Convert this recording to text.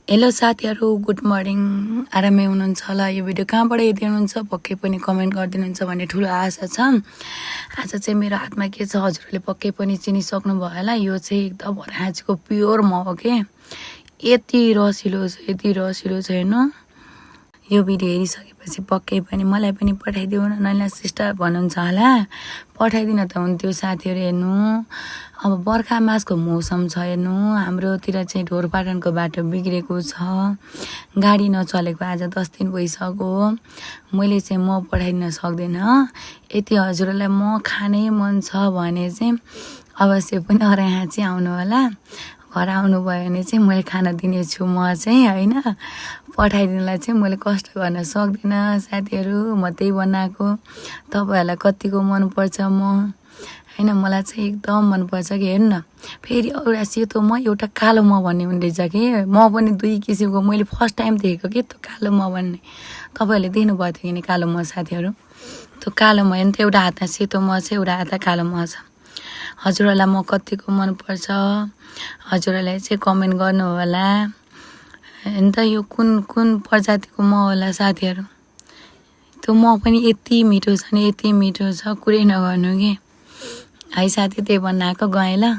Hello साथीहरू, good morning. आरामै हुनुहुन्छ होला। यो भिडियो कहाँबाट हेर्दै हुनुहुन्छ पक्कै पनि कमेन्ट गरिदिनुहुन्छ भन्ने ठुलो आशा छ। आज चाहिँ मेरो हातमा के छ हजुरहरूले पक्कै पनि चिनिसक्नुभयो होला। यो चाहिँ एकदम राँचीको प्योर मह हो के। यति रसिलो छ हेर्नु। यो भिडियो हेरिसकेपछि पक्कै पनि मलाई पनि पठाइदिउ न। नैना सिस्टर भन्नुहुन्छ होला, पठाइदिन त हुन्थ्यो साथीहरू। हेर्नु अब बर्खा मासको मौसम छ। हेर्नु हाम्रोतिर चाहिँ ढोरपाटनको बाटो बिग्रेको छ, गाडी नचलेको आज 10 दिन भइसक्यो। मैले चाहिँ म पठाइदिन सक्दिनँ। यति हजुरहरूलाई म खानै मन छ भने चाहिँ अवश्य पनि राँची आउनु होला। घर आउनुभयो भने चाहिँ मैले खाना दिनेछु। म चाहिँ होइन पठाइदिनलाई चाहिँ मैले कष्ट गर्न सक्दिनँ साथीहरू। म त्यही बनाएको। तपाईँहरूलाई कतिको मनपर्छ म होइन, मलाई चाहिँ एकदम मनपर्छ कि। हेर्नु न, फेरि एउटा सेतो मह एउटा कालो मह भन्ने हुँदैछ कि। म पनि दुई किसिमको मैले फर्स्ट टाइम देखेको कि त्यो कालो मह भन्ने। तपाईँहरूले देख्नुभएको थियो कि कालो मह साथीहरू। त्यो कालो मह हेर्नु त, एउटा हातमा सेतो मह छ, एउटा हातमा कालो मह छ। हजुरहरूलाई म कतिको मनपर्छ हजुरहरूलाई चाहिँ कमेन्ट गर्नु होला। होइन त यो कुन कुन प्रजातिको मह होला साथीहरू। त्यो मह पनि यति मिठो छ नि, यति मिठो छ, कुरै नगर्नु कि। है साथी, त्यही भन्न आएको गएँ ल।